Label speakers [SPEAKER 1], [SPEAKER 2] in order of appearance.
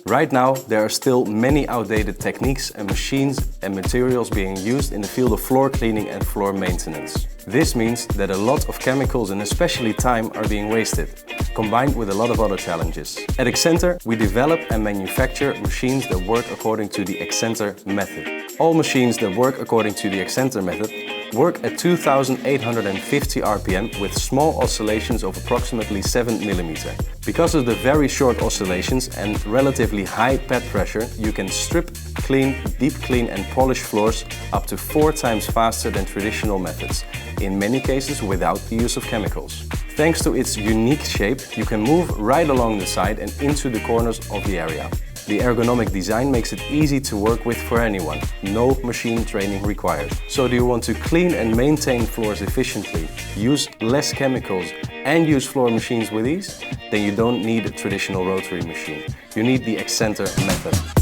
[SPEAKER 1] Right now, there are still many outdated techniques and machines and materials being used in the field of floor cleaning and floor maintenance. This means that a lot of chemicals and especially time are being wasted, combined with a lot of other challenges. At Xenter, we develop and manufacture machines that work according to the Xenter method. All machines that work according to the Xenter method work at 2850 RPM with small oscillations of approximately 7 mm. Because of the very short oscillations and relatively high pad pressure, you can strip, clean, deep clean and polish floors up to 4 times faster than traditional methods, in many cases without the use of chemicals. Thanks to its unique shape, you can move right along the side and into the corners of the area. The ergonomic design makes it easy to work with for anyone, no machine training required. So do you want to clean and maintain floors efficiently, use less chemicals and use floor machines with ease? Then you don't need a traditional rotary machine. You need the Xenter method.